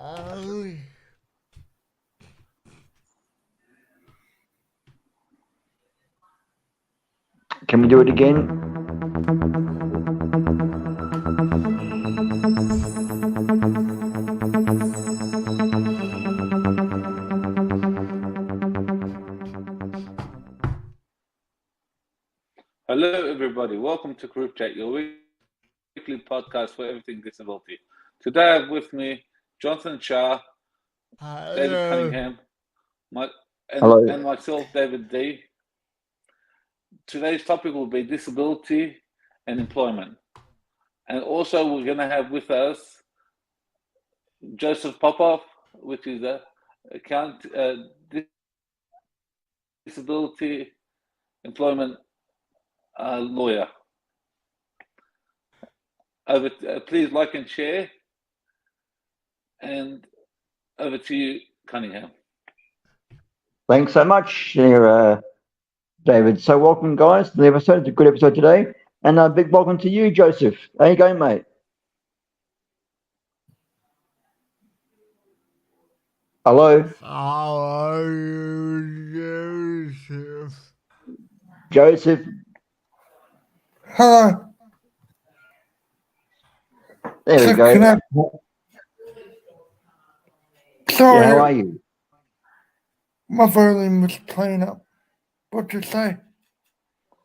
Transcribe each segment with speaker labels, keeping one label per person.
Speaker 1: Can we do it again?
Speaker 2: Hello, everybody. Welcome to CripChat, your weekly podcast for everything disability. Today, I have with me Jonathan Shar, David Cunningham, and myself, David D. Today's topic will be disability and employment. And also, we're going to have with us Joseph Popov, which is a disability employment lawyer. Please like and share. And over to you, Cunningham.
Speaker 1: Thanks so much, there, David. So welcome, guys, to the episode. It's a good episode today. And a big welcome to you, Joseph. How you going, mate? Hello?
Speaker 3: Hello, Joseph.
Speaker 1: Joseph?
Speaker 3: Hello.
Speaker 1: There we go.
Speaker 3: Sorry,
Speaker 1: Yeah, how are you?
Speaker 3: my volume was playing up. What'd you say?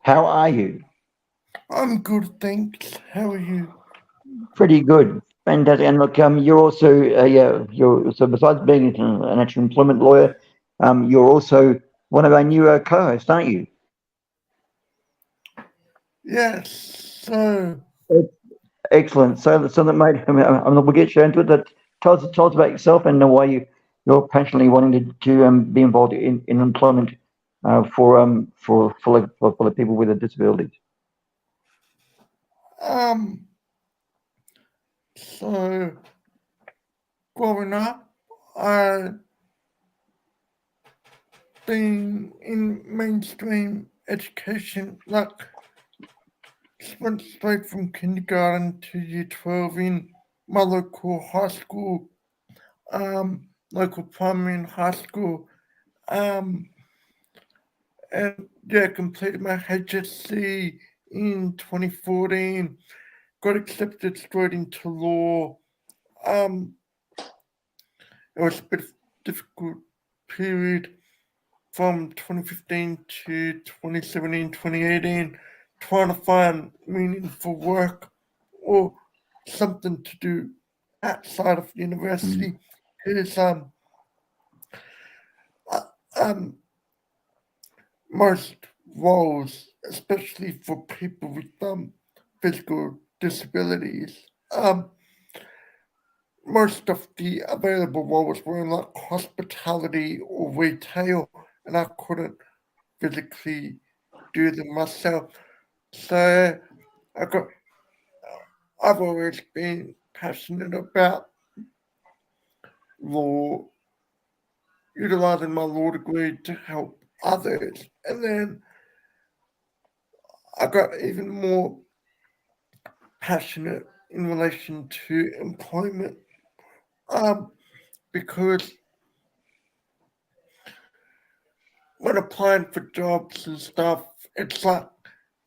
Speaker 1: How are you?
Speaker 3: I'm good, thanks. How are you?
Speaker 1: Pretty good. Fantastic. And look, you're also, so besides being an actual employment lawyer, you're also one of our new co-hosts, aren't you?
Speaker 3: Yes, so...
Speaker 1: Excellent. So that mate, we'll get you into it. That tell us about yourself and why you're passionately wanting to be involved in employment for the people with disabilities.
Speaker 3: So growing up, I've been in mainstream education, like went straight from kindergarten to year 12 in my local high school, local primary and high school, and completed my HSC in 2014, got accepted straight into law. It was a bit of a difficult period from 2015 to 2017, 2018, trying to find meaningful work or something to do outside of university. Because most roles, especially for people with physical disabilities, most of the available roles were in like hospitality or retail, and I couldn't physically do them myself. So I've always been passionate about law, utilizing my law degree to help others. And then I got even more passionate in relation to employment, because when applying for jobs and stuff, it's like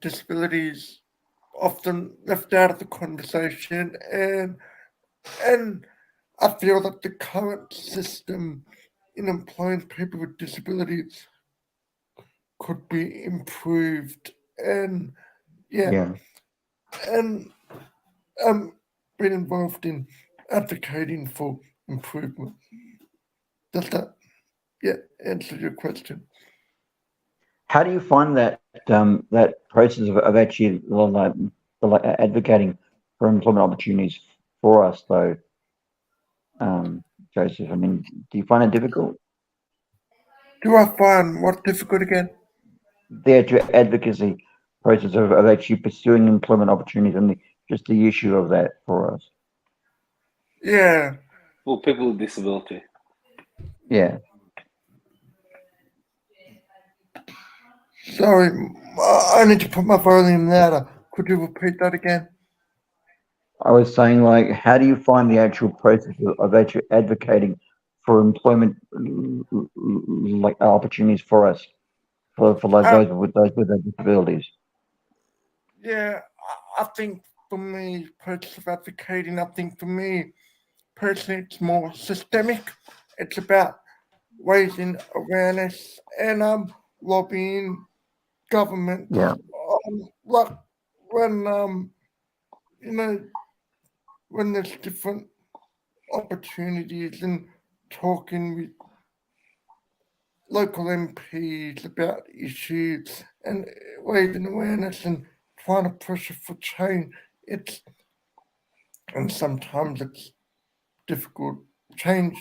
Speaker 3: disabilities often left out of the conversation, and I feel that the current system in employing people with disabilities could be improved. And and been involved in advocating for improvement. Does that answer your question?
Speaker 1: How do you find that process of actually advocating for employment opportunities for us, though, Joseph? I mean, do you find it difficult?
Speaker 3: Do I find what difficult again?
Speaker 1: The actual advocacy process of actually pursuing employment opportunities and just the issue of that for us.
Speaker 3: Yeah.
Speaker 2: For people with disability.
Speaker 1: Yeah.
Speaker 3: Sorry, I need to put my volume louder. Could you repeat that again?
Speaker 1: I was saying, like, how do you find the actual process of actually advocating for employment, like opportunities for us, for like those with their disabilities?
Speaker 3: Yeah, I think for me, process of advocating, I think for me personally, it's more systemic. It's about raising awareness and lobbying governments.
Speaker 1: Yeah,
Speaker 3: Like when you know when there's different opportunities and talking with local MPs about issues and raising awareness and trying to push it for change. It's and sometimes it's difficult. Change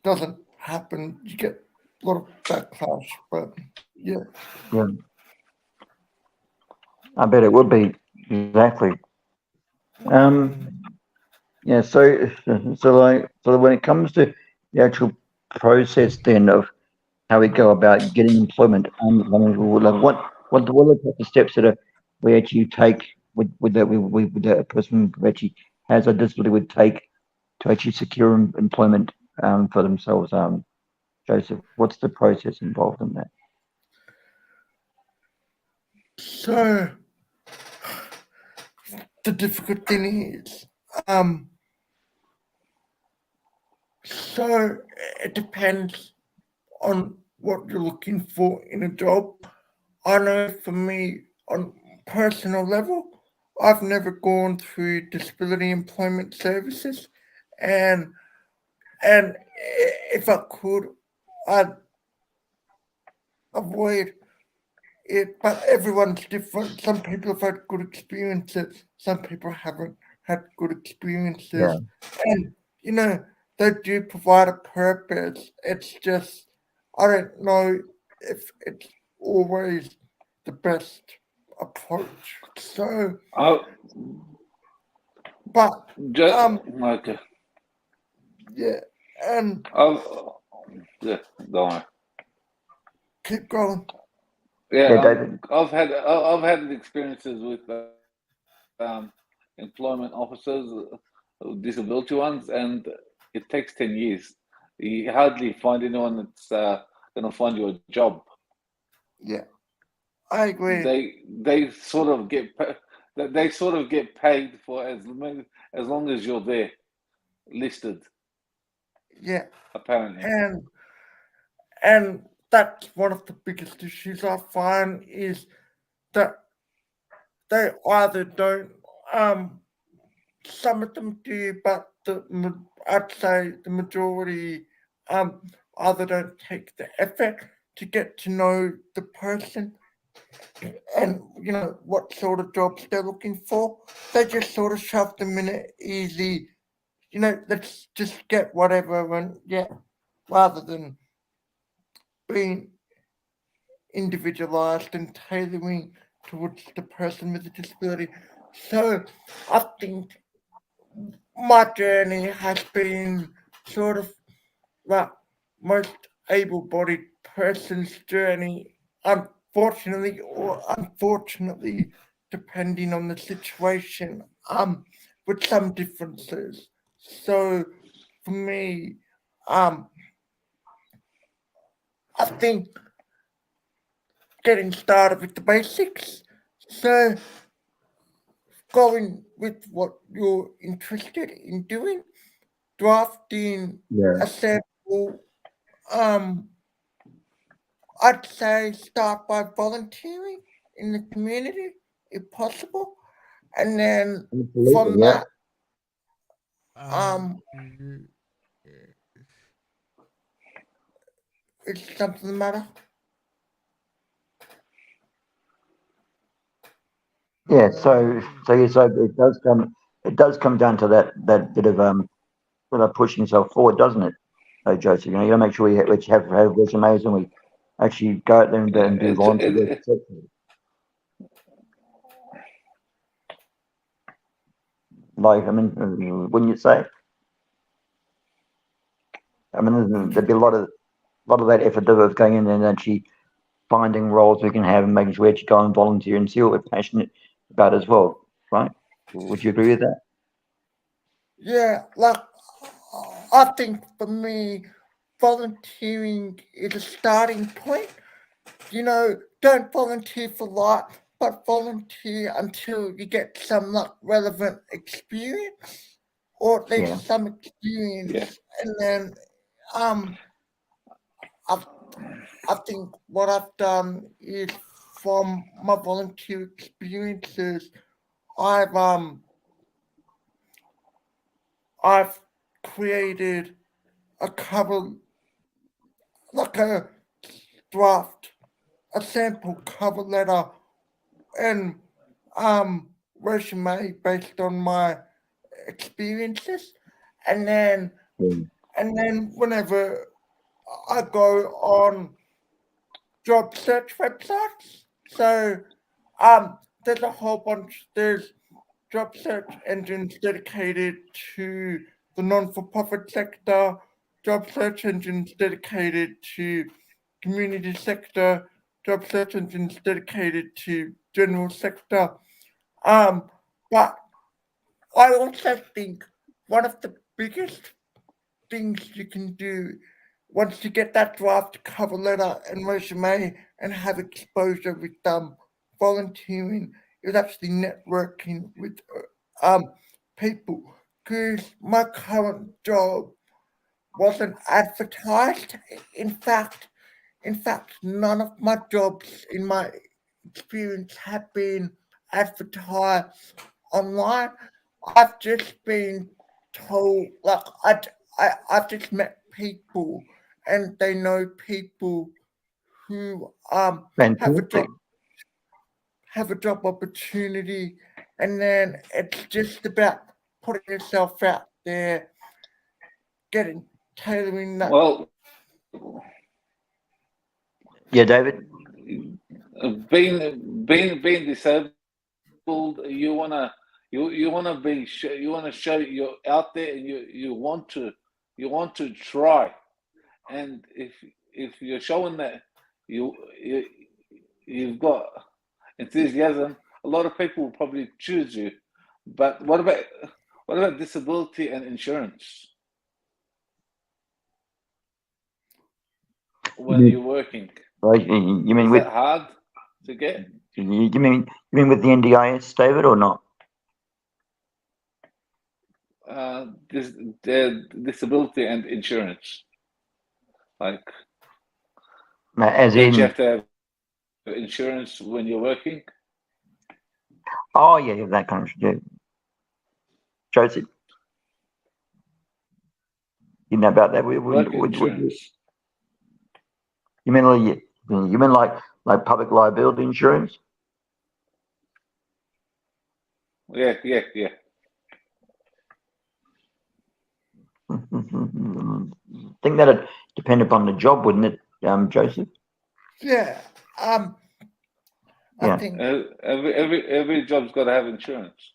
Speaker 3: doesn't happen. You get a lot of backlash, but yeah.
Speaker 1: yeah. I bet it would be exactly. Um, yeah. So when it comes to the actual process then of how we go about getting employment, like what are the type of steps that we actually take with that a person who actually has a disability would take to actually secure employment for themselves. Joseph, what's the process involved in that?
Speaker 3: So the difficult thing is, um, so it depends on what you're looking for in a job. I know for me, on personal level, I've never gone through disability employment services, and and if I could, I'd avoid it. But everyone's different. Some people have had good experiences. Some people haven't had good experiences,
Speaker 1: Yeah,
Speaker 3: and they do provide a purpose. It's just I don't know if it's always the best approach. So,
Speaker 2: Oh,
Speaker 3: but
Speaker 2: just okay.
Speaker 3: yeah, and
Speaker 2: Oh, yeah, don't worry.
Speaker 3: keep going.
Speaker 1: yeah,
Speaker 2: Yeah,
Speaker 1: David.
Speaker 2: I've had experiences with employment officers, disability ones, and it takes 10 years. You hardly find anyone that's going to find you a job.
Speaker 3: Yeah, I agree.
Speaker 2: They sort of they sort of get paid for as long as you're there listed.
Speaker 3: Yeah,
Speaker 2: Apparently,
Speaker 3: and and that's one of the biggest issues I find is that they either don't. Some of them do, but I'd say the majority either don't take the effort to get to know the person and what sort of jobs they're looking for. They just sort of shove them in it easy. Let's just get whatever, and yeah, rather than being individualized and tailoring towards the person with a disability. So I think my journey has been sort of like most able-bodied person's journey, unfortunately or unfortunately, depending on the situation, with some differences. So for me, um, I think getting started with the basics. So going with what you're interested in doing, drafting
Speaker 1: Yeah,
Speaker 3: a sample. Um, I'd say start by volunteering in the community if possible, and then
Speaker 1: absolutely.
Speaker 3: from
Speaker 1: Yeah,
Speaker 3: that, um, it's something the matter.
Speaker 1: yeah. So it does come down to that bit of pushing yourself forward, doesn't it? Joseph, you gotta make sure we have resumes and we actually go out there
Speaker 2: yeah,
Speaker 1: and do volunteer work. Like, I mean, wouldn't you say? I mean, there'd be a lot of that effort of going in and actually finding roles we can have and making sure we actually go and volunteer and see what we're passionate about as well, right? Would you agree with that?
Speaker 3: Yeah, like I think for me, volunteering is a starting point. Don't volunteer for life, but volunteer until you get some like relevant experience, or at
Speaker 1: Yeah.
Speaker 3: least some experience, and then I've, I think what I've done is from my volunteer experiences, I've um I've created a cover, like a draft, a sample cover letter and resume based on my experiences, and then
Speaker 1: Yeah.
Speaker 3: whenever I go on job search websites, so there's a whole bunch. There's job search engines dedicated to the non-for-profit sector, job search engines dedicated to community sector, job search engines dedicated to general sector. But I also think one of the biggest things you can do once you get that draft cover letter and resume and have exposure with volunteering is actually networking with people. Because my current job wasn't advertised. In fact, none of my jobs in my experience have been advertised online. I've just been told, like, I've just met people and they know people who have a
Speaker 1: Fantastic.
Speaker 3: job opportunity, and then it's just about putting yourself out there, getting tailoring that.
Speaker 2: Well,
Speaker 1: Yeah, David.
Speaker 2: being disabled, you wanna you wanna show you're out there, and you want to try, and if you're showing that you, you you've got enthusiasm, a lot of people will probably choose you. But what about disability and insurance when you're working?
Speaker 1: Like, you mean
Speaker 2: Is
Speaker 1: with
Speaker 2: that hard to get?
Speaker 1: you mean with the NDIS, David, or not?
Speaker 2: The disability and insurance. Like,
Speaker 1: As
Speaker 2: don't you
Speaker 1: in,
Speaker 2: have to have insurance when you're working?
Speaker 1: oh yeah, that kind of yeah. Joseph, you know about that?
Speaker 2: Work insurance.
Speaker 1: You mean like public liability insurance?
Speaker 2: Yeah, yeah, yeah.
Speaker 1: I think that'd depend upon the job, wouldn't it, Joseph?
Speaker 3: Yeah, I
Speaker 1: Yeah.
Speaker 3: think
Speaker 2: Every job's got to have insurance.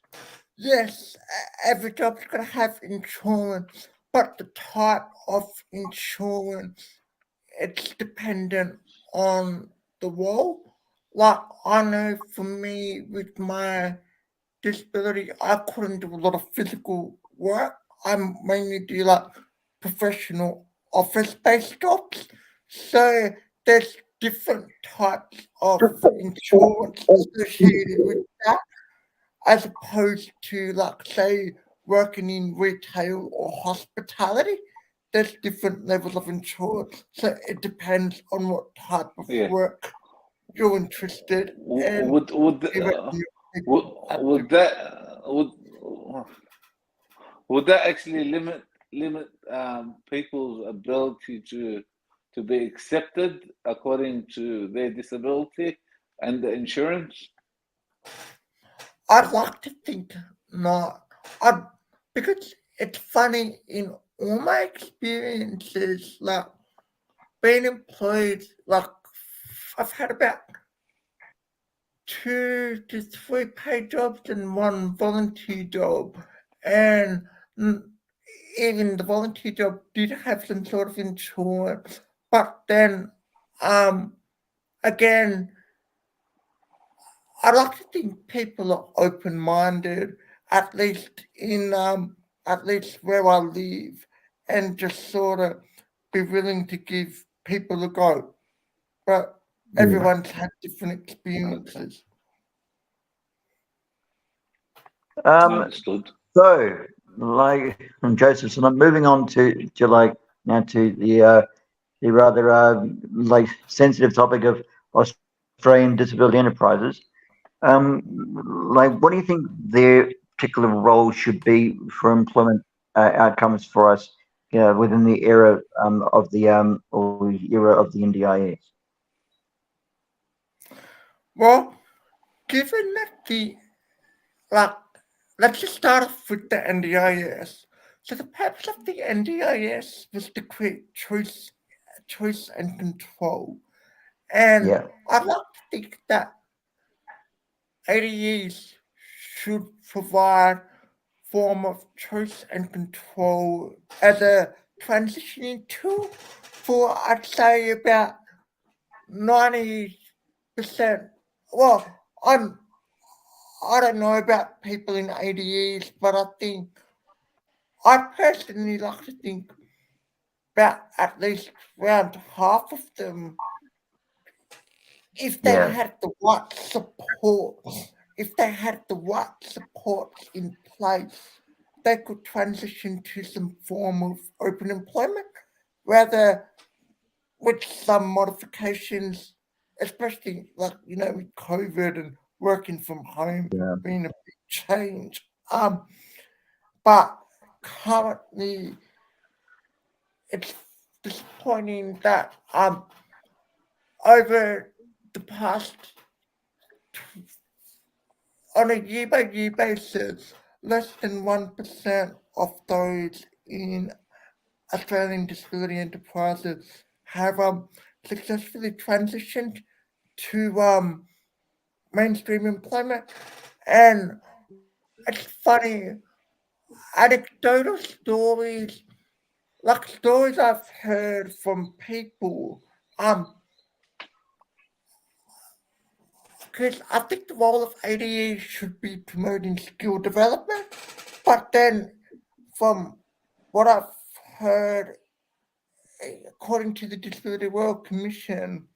Speaker 3: yes, every job's gonna have insurance, but the type of insurance, it's dependent on the role. Like I know for me with my disability, I couldn't do a lot of physical work. I mainly do like professional office-based jobs. So there's different types of insurance associated with that, as opposed to like say working in retail or hospitality. There's different levels of insurance. So it depends on what type of
Speaker 2: Yeah.
Speaker 3: work you're interested in.
Speaker 2: Would would would would that would that actually limit people's ability to be accepted according to their disability and the insurance?
Speaker 3: I'd like to think not. I Because it's funny in all my experiences, like being employed, like I've had about 2 to 3 paid jobs and one volunteer job, and even the volunteer job did have some sort of insurance, but then again, I like to think people are open minded, at least in at least where I live, and just sort of be willing to give people a go. But everyone's had different experiences.
Speaker 2: Understood.
Speaker 1: So, like Joseph, so I'm moving on to like now to the rather like sensitive topic of Australian disability enterprises. Like, what do you think their particular role should be for employment outcomes for us, within the era of the or era of the NDIS?
Speaker 3: Well, given that like, let's just start off with the NDIS. So the purpose of the NDIS was to create choice and control. And
Speaker 1: Yeah,
Speaker 3: I'd like to think that ADEs should provide form of choice and control as a transitioning tool for, I'd say, about 90%. Well, I don't know about people in ADEs, but I personally like to think about at least around half of them, if they
Speaker 1: yeah,
Speaker 3: had the right support, in place, they could transition to some form of open employment, rather with some modifications, especially with COVID and working from home
Speaker 1: yeah,
Speaker 3: being a big change. But currently, it's disappointing that over the past, on a year-by-year basis, less than 1% of those in Australian disability enterprises have successfully transitioned to mainstream employment. And it's funny, anecdotal stories, like stories I've heard from people, because I think the role of ADE should be promoting skill development, but then from what I've heard, according to the Disability World Commission,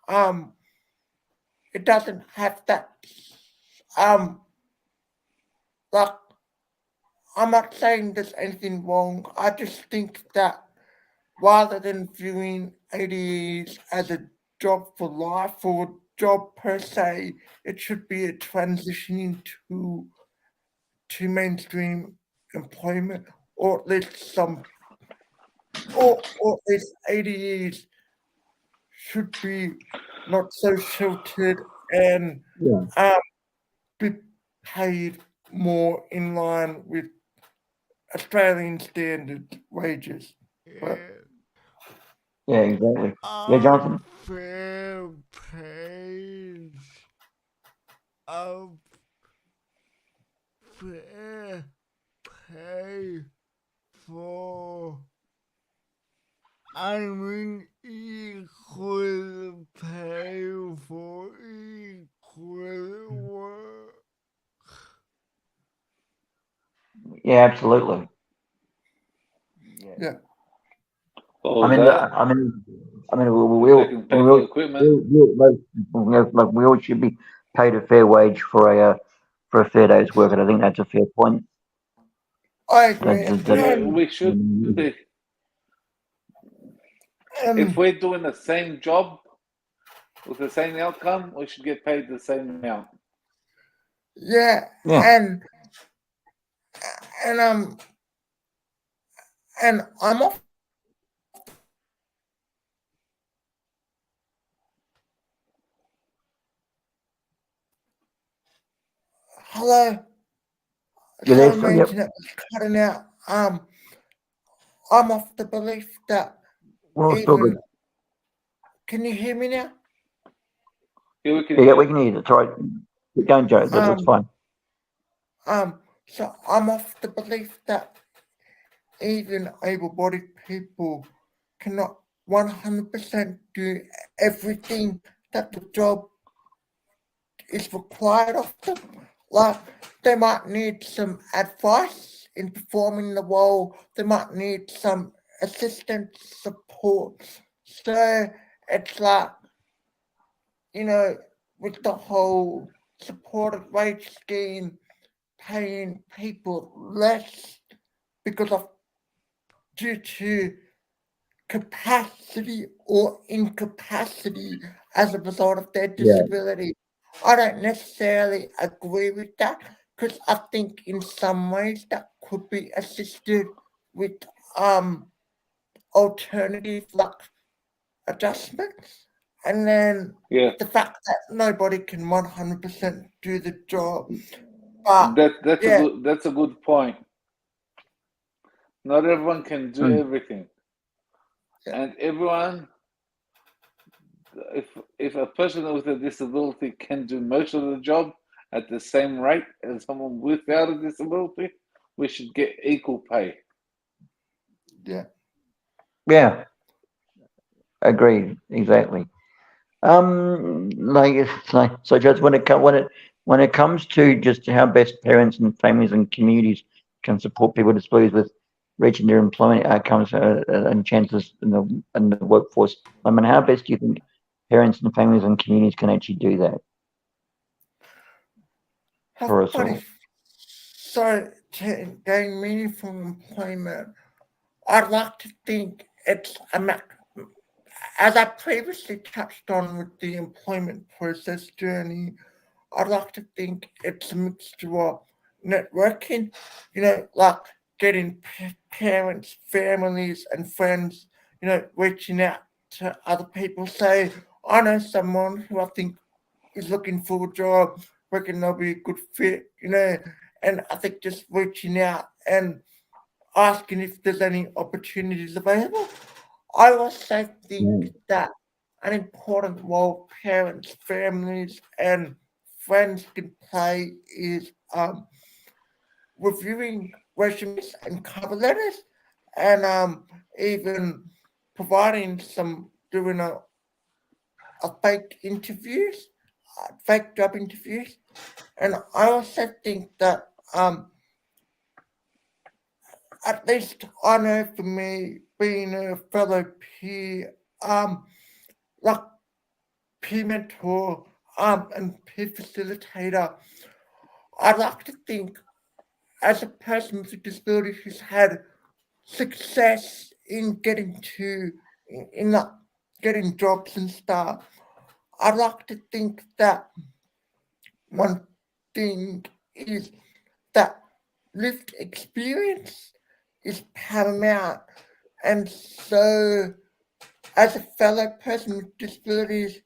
Speaker 3: um, it doesn't have that. Um, like, I'm not saying there's anything wrong. I just think that rather than viewing ADEs as a job for life or a job per se, it should be a transitioning to mainstream employment, or at least or at least ADEs should be not so sheltered and
Speaker 1: yeah,
Speaker 3: be paid more in line with Australian standard wages. But
Speaker 1: yeah, exactly. Yeah, Jonathan.
Speaker 4: Fair pay of fair pay for equal pay for equal work.
Speaker 1: Yeah, absolutely.
Speaker 3: yeah,
Speaker 1: I mean, we all,
Speaker 2: Taking pay for equipment.
Speaker 1: we all should be paid a fair wage for a fair day's work, and I think that's a fair point.
Speaker 3: I agree.
Speaker 2: Yeah, we should be. If
Speaker 3: Um,
Speaker 2: we're doing the same job with the same outcome, we should get paid the same amount.
Speaker 3: yeah,
Speaker 1: Yeah,
Speaker 3: and and I'm off. Hello.
Speaker 1: you're there
Speaker 3: Sorry,
Speaker 1: still.
Speaker 3: my
Speaker 1: Yep.
Speaker 3: internet was cutting out. I'm of the belief that
Speaker 1: Well, still
Speaker 3: even.
Speaker 1: good.
Speaker 3: Can you hear me now?
Speaker 2: Yeah, we can
Speaker 1: Yeah,
Speaker 2: hear.
Speaker 1: we can hear you. That's all right. Keep going, Joe. That's fine.
Speaker 3: So I'm of the belief that even able-bodied people cannot 100% do everything that the job is required of them. Like, they might need some advice in performing the role, they might need some assistance support. So it's like, with the whole supported wage scheme, paying people less because of due to capacity or incapacity as a result of their disability. I don't necessarily agree with that because I think in some ways that could be assisted with alternatives like adjustments. And then the fact that nobody can 100% do the job. But
Speaker 2: that's a good point. Not everyone can do everything. And everyone, if a person with a disability can do most of the job at the same rate as someone without a disability, we should get equal pay.
Speaker 1: Yeah. Agreed. Exactly. So just when it comes to just how best parents and families and communities can support people with disabilities with reaching their employment outcomes and chances in the workforce. I mean, how best do you think parents and families and communities can actually do that for us all?
Speaker 3: So to gain meaningful employment, I'd like to think it's as I previously touched on with the employment process journey, I'd like to think it's a mixture of networking, like getting parents, families, and friends, reaching out to other people. Say, I know someone who I think is looking for a job, reckon they'll be a good fit, and I think just reaching out and asking if there's any opportunities available. I also think that an important role parents, families, and friends can play is reviewing resumes and cover letters, and even providing doing a fake interviews, fake job interviews. And I also think that at least I know for me, being a fellow peer, like peer mentor, and peer facilitator, I'd like to think as a person with a disability who's had success in getting getting jobs and stuff, I'd like to think that one thing is that lived experience is paramount. And so, as a fellow person with disabilities,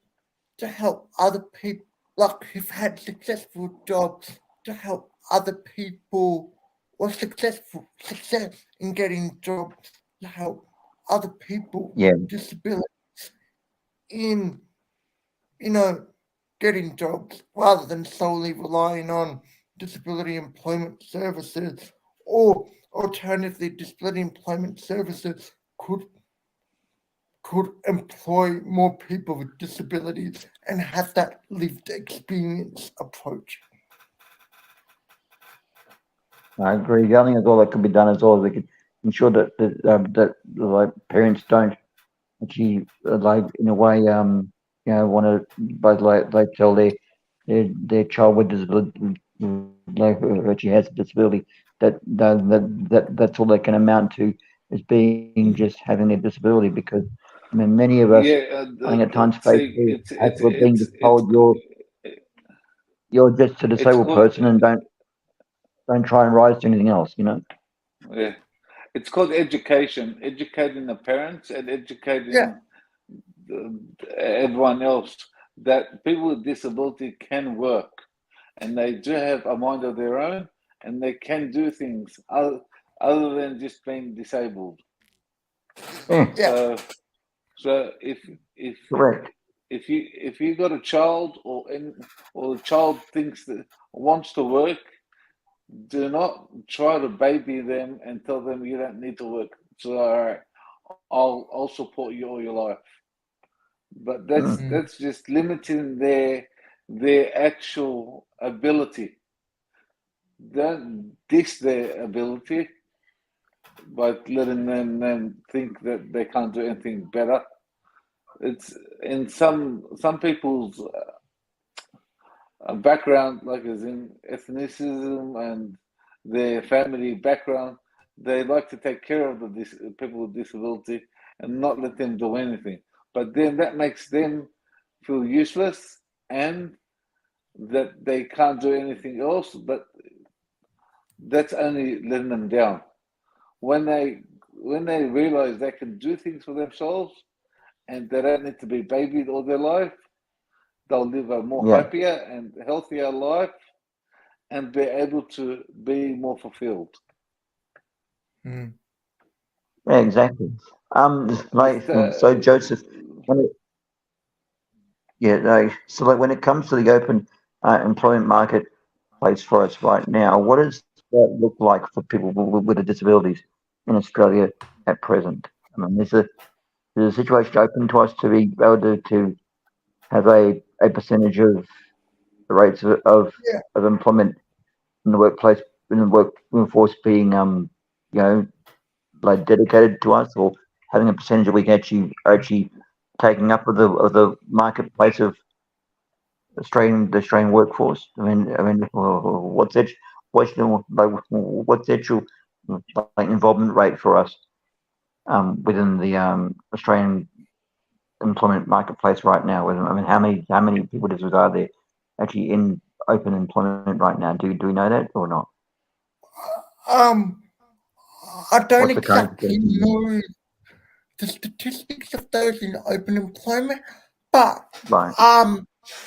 Speaker 3: to help other people, like who've had successful jobs, to help other people or success in getting jobs, to help other people with disabilities in, getting jobs rather than solely relying on disability employment services, or alternatively disability employment services could employ more people with disabilities and have that lived experience approach.
Speaker 1: I agree. I think that's all that could be done as well. We could ensure that like parents don't actually like in a way want to both like tell their child with disability like who actually has a disability that's all they can amount to is being just having a disability, because I mean many of us I think at times face the hassle of being just told you're just a disabled person and don't try and rise to anything else,
Speaker 2: Yeah, it's called education, educating the parents and educating everyone else that people with disability can work and they do have a mind of their own and they can do things other than just being disabled. So if you got a child or the child thinks that wants to work, do not try to baby them and tell them you don't need to work. So all right, I'll support you all your life. But that's just limiting their actual ability. don't diss their ability by letting them think that they can't do anything better. It's in some people's background, like as in ethnicism and their family background, they like to take care of the people with disability and not let them do anything. But then that makes them feel useless and that they can't do anything else, but that's only letting them down. When they realize they can do things for themselves and they don't need to be babied all their life, they'll live a more happier and healthier life and be able to be more fulfilled.
Speaker 3: Mm.
Speaker 1: Yeah, exactly. So Joseph, so like when it comes to the open employment marketplace for us right now, what does that look like for people with disabilities in Australia at present? I mean, there's a situation open to us to be able to have a percentage of the rates of employment in the workplace, in the workforce being like dedicated to us, or having a percentage that we can actually taking up of the marketplace of the Australian workforce. What's it what's the actual like involvement rate for us within the Australian employment marketplace right now? How many people are there actually in open employment right now? Do we know that or not?
Speaker 3: I don't
Speaker 1: What's the current
Speaker 3: exactly know the statistics of those in open employment, but
Speaker 1: right?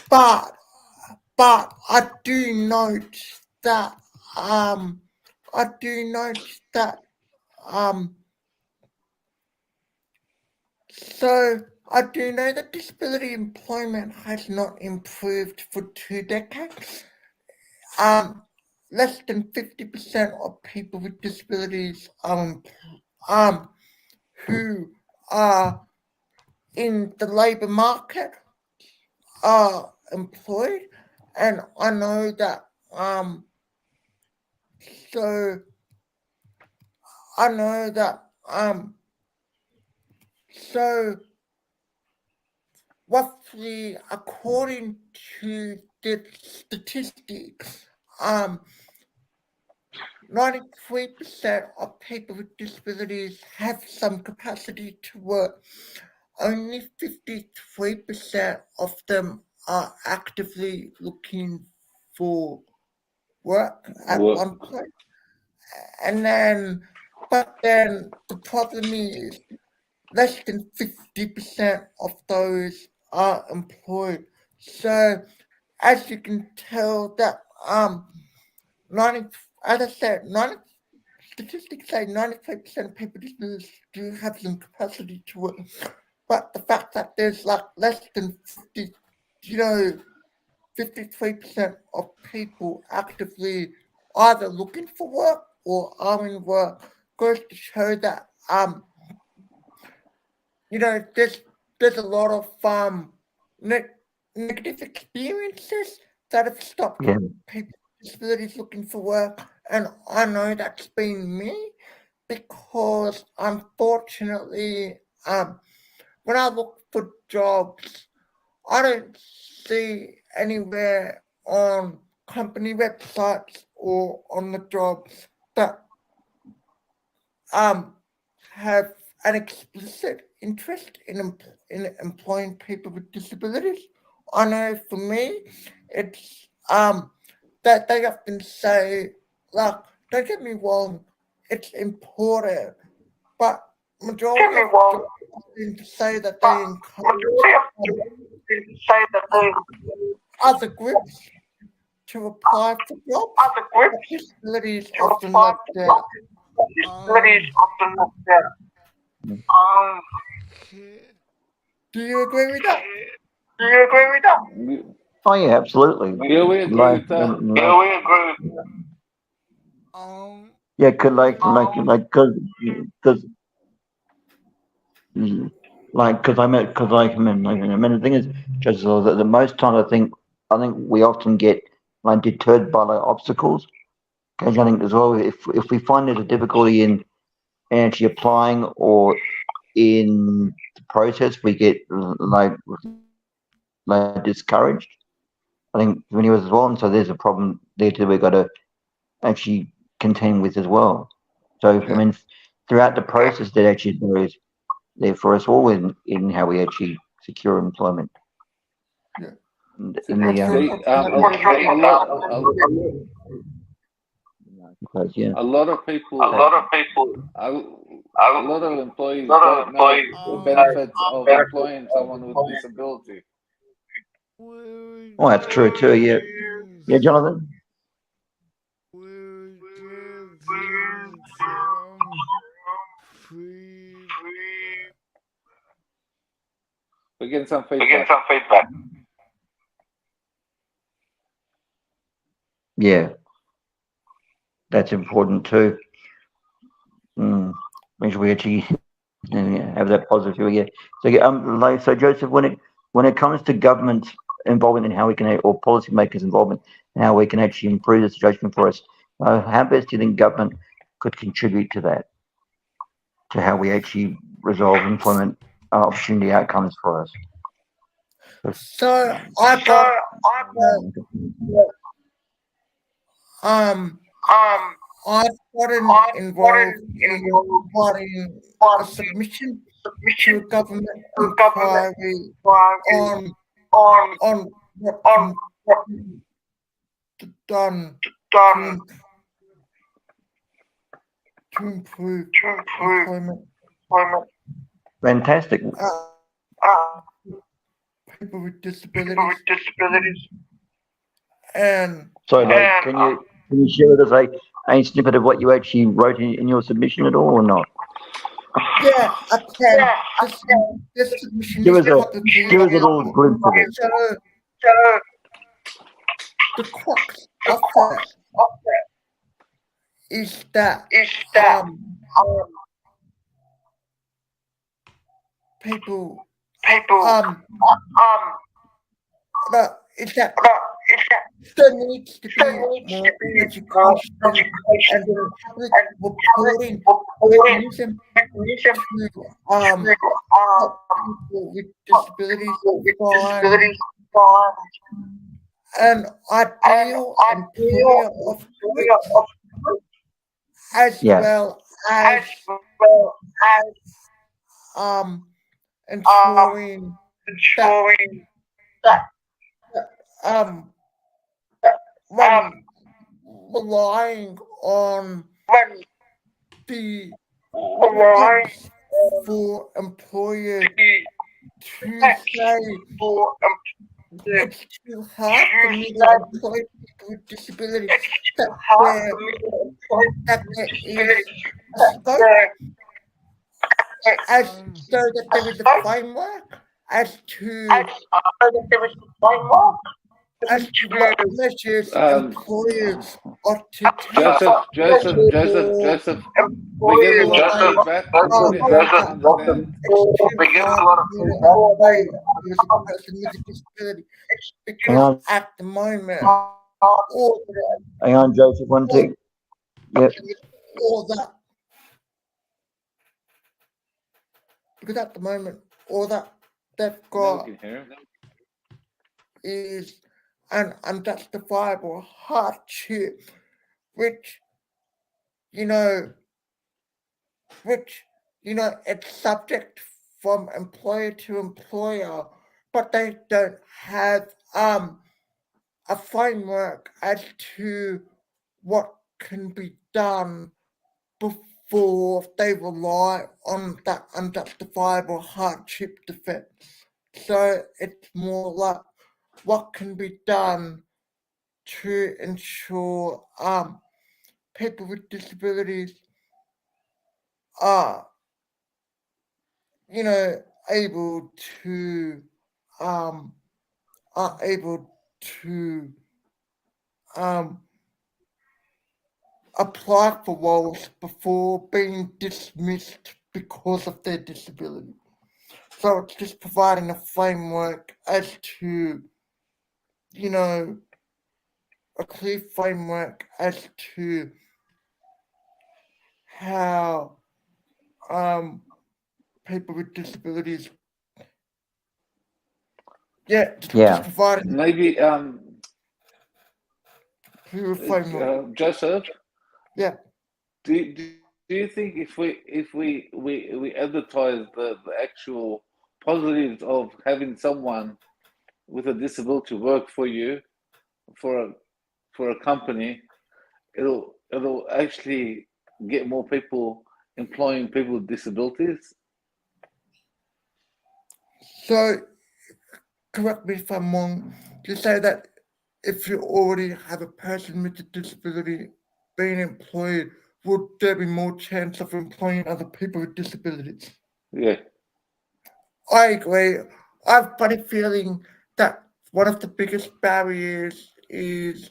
Speaker 3: but I do note that I do note that so I do know that disability employment has not improved for 2 decades. Less than 50% of people with disabilities who are in the labour market are employed, and I know that so I know that so roughly according to the statistics 93% of people with disabilities have some capacity to work. Only 53% of them are actively looking for work at one point. But then the problem is less than 50% of those are employed. So as you can tell that 90, as I said, 90 statistics say 95% of people with disabilities do have some capacity to work. But the fact that there's like less than 53% of people actively either looking for work or are in work goes to show that there's a lot of negative experiences that have stopped people with disabilities looking for work, and I know that's been me because unfortunately when I look for jobs, I don't see anywhere on company websites or on the jobs that have an explicit interest in employing people with disabilities. I know for me, it's that they often say, like, don't get me wrong, it's important, but majority of jobs to say that they encourage other groups to apply for jobs. Disabilities often left out. Do you agree with that?
Speaker 1: Oh yeah, absolutely.
Speaker 2: Yeah, we agree with that.
Speaker 1: Yeah, cause the thing is, just the most time I think we often get like deterred by like obstacles Because I think as well, if we find there's a difficulty in actually applying or in the process, we get discouraged. I think when he was as well, and so there's a problem there too. We've got to actually contend with as well. So I mean, throughout the process, that actually is there for us all in how we actually secure employment.
Speaker 3: Yeah.
Speaker 1: In the
Speaker 2: a lot of people, a lot of employees don't know the benefits of employing someone with disability.
Speaker 1: Oh, that's true too. Yeah, yeah, Jonathan.
Speaker 4: We're getting some free.
Speaker 2: We're getting some feedback.
Speaker 1: Yeah, that's important too. Make sure we actually have that positive. Yeah. So so Joseph, when it comes to government involvement in how we can, or policymakers involvement in how we can actually improve the situation for us, how best do you think government could contribute to that, to how we actually resolve employment opportunity outcomes for us?
Speaker 3: So I've got I've gotten involved in writing a submission to a government inquiry on what can be done to improve employment.
Speaker 1: Fantastic.
Speaker 3: People with disabilities. And
Speaker 1: So, like, can you share with us a snippet of what you actually wrote in your submission at all, or not?
Speaker 3: yeah, I can. This submission
Speaker 1: Give
Speaker 3: is
Speaker 1: us
Speaker 3: publicly
Speaker 1: a little
Speaker 3: available.
Speaker 1: glimpse of it.
Speaker 3: So the crux of it is that people there needs to be more education and public reporting mechanism to help people with disabilities find an ideal employer of choice, as well as ensuring that when relying on the ethics for employers to say it's too hard for me to employ people with disabilities, that there is a scope as so that there is a framework as to what measures employers ought to take.
Speaker 2: Joseph, we're getting a lot of feedback. It's really hard to understand.
Speaker 3: Because at the moment,
Speaker 1: hang on, Joseph, one thing. Yep.
Speaker 3: All that. Because at the moment, all that they've got is an unjustifiable hardship, which it's subject from employer to employer, but they don't have a framework as to what can be done before they rely on that unjustifiable hardship defense. So it's more like what can be done to ensure people with disabilities are able to apply for roles before being dismissed because of their disability. So it's just providing a framework as to a clear framework as to how people with disabilities, just providing
Speaker 2: maybe
Speaker 3: clear framework.
Speaker 2: Joseph,
Speaker 3: Yeah.
Speaker 2: do you think if we advertise the actual positives of having someone with a disability work for you for a company, it'll actually get more people employing people with disabilities?
Speaker 3: So, correct me if I'm wrong, you say that if you already have a person with a disability being employed, would there be more chance of employing other people with disabilities?
Speaker 2: Yeah.
Speaker 3: I agree. I have a funny feeling that one of the biggest barriers is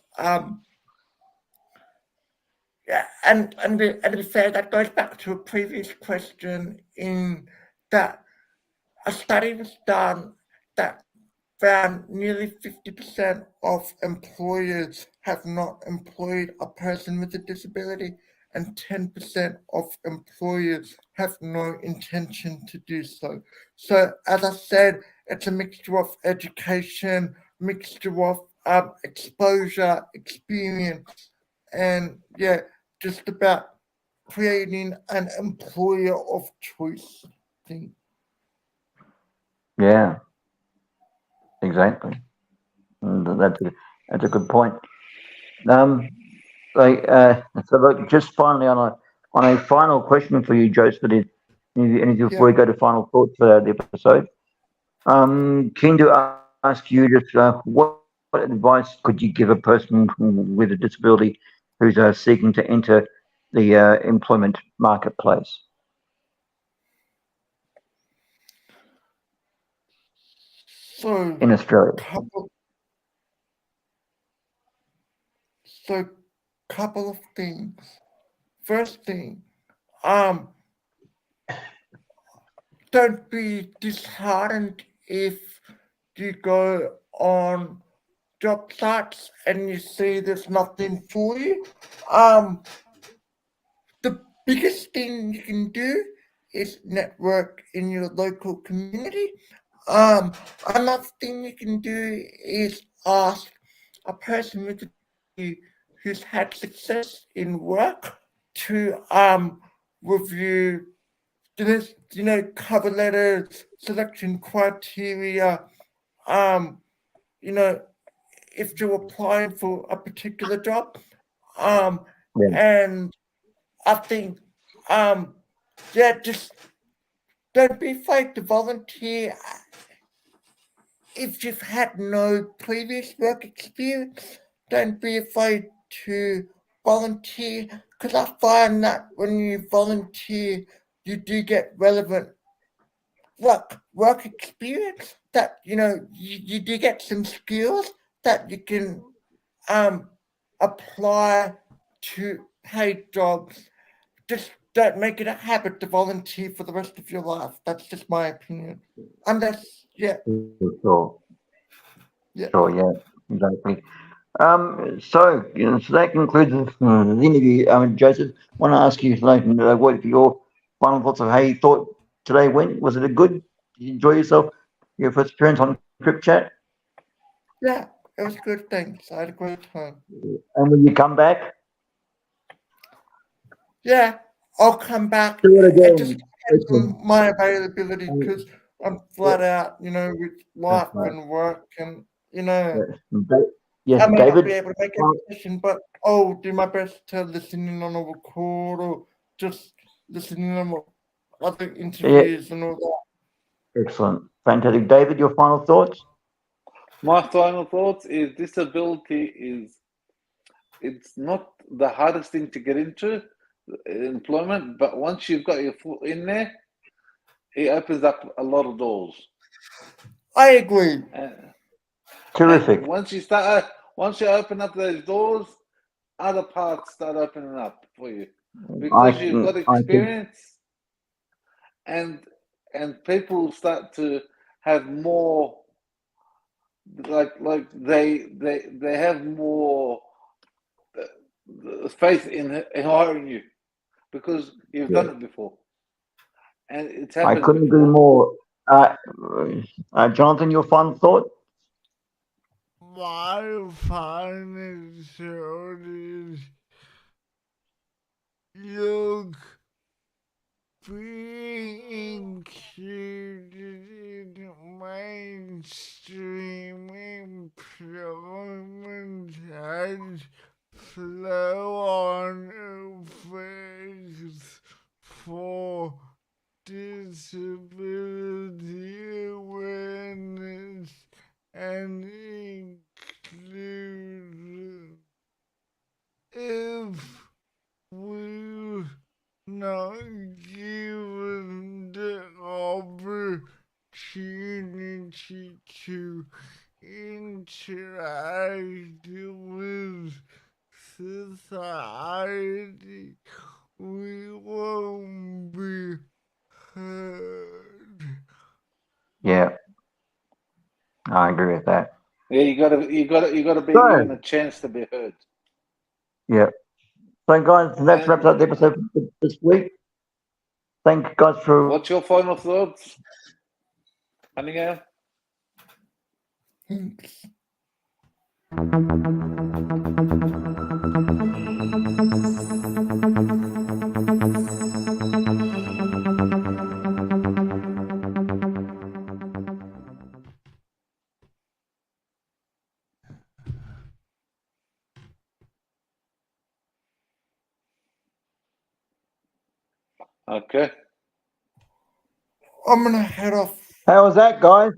Speaker 3: and to be fair, that goes back to a previous question in that a study was done that found nearly 50% of employers have not employed a person with a disability, and 10% of employers have no intention to do so. So, as I said, it's a mixture of education, mixture of exposure, experience, and just about creating an employer of choice thing.
Speaker 1: Yeah, exactly. And that's a good point. Um, so look, just finally on a final question for you, Joseph, any before we go to final thoughts for the episode. Keen to ask you just what advice could you give a person with a disability who's seeking to enter the employment marketplace
Speaker 3: So,
Speaker 1: in Australia?
Speaker 3: Couple of things. First thing, um, don't be disheartened if you go on job sites and you see there's nothing for you. The biggest thing you can do is network in your local community. Another thing you can do is ask a person with a who's had success in work to review cover letters, selection criteria, um, you know, if you're applying for a particular job.
Speaker 1: Yeah.
Speaker 3: And I think just don't be afraid to volunteer if you've had no previous work experience. Don't be afraid to volunteer, because I find that when you volunteer, you do get relevant work experience. That you do get some skills that you can apply to paid jobs. Just don't make it a habit to volunteer for the rest of your life. That's just my opinion. Unless,
Speaker 1: Sure.
Speaker 3: yeah.
Speaker 1: Sure. Yeah. Exactly. So that concludes the interview. Joseph, I want to ask you, like, what your final thoughts of how you thought today went? Was it a good? Did you enjoy yourself? Your first appearance on CripChat?
Speaker 3: Yeah, it was good. Thanks. I had a great time.
Speaker 1: And when you come back,
Speaker 3: Yeah, I'll come back.
Speaker 1: do it
Speaker 3: It just
Speaker 1: again.
Speaker 3: depends
Speaker 1: Excellent.
Speaker 3: on my availability because I'm flat out, with
Speaker 1: That's
Speaker 3: life
Speaker 1: right.
Speaker 3: and work, and
Speaker 1: Yes,
Speaker 3: I may not be
Speaker 1: David.
Speaker 3: able to make a session, but I'll do my best to listen in on a record or just listening on other
Speaker 1: Yeah,
Speaker 3: interviews and all that.
Speaker 1: excellent, fantastic. David, your final thoughts?
Speaker 2: My final thoughts is disability it's not the hardest thing to get into employment, but once you've got your foot in there, it opens up a lot of doors.
Speaker 3: I agree.
Speaker 1: Terrific.
Speaker 2: And once you open up those doors, other parts start opening up for you because you've got experience, and people start to have more, like they have more faith in hiring you because you've done it before, and it's
Speaker 1: I
Speaker 2: happened
Speaker 1: couldn't agree
Speaker 2: before.
Speaker 1: more. Jonathan, your final thought?
Speaker 4: My final thought is, look, being included in mainstream employment has flow-on effects for disability awareness and inclusion. If we're not given the opportunity to interact with society, we won't be heard.
Speaker 1: Yeah, I agree with that.
Speaker 2: Yeah, you gotta be
Speaker 1: So,
Speaker 2: given a chance to be heard.
Speaker 1: yeah. So, guys, that wraps
Speaker 2: And
Speaker 1: up the episode for this week. Thank you guys for.
Speaker 2: what's your final thoughts, Cunningham? Okay.
Speaker 3: I'm gonna head off.
Speaker 1: How was that, guys?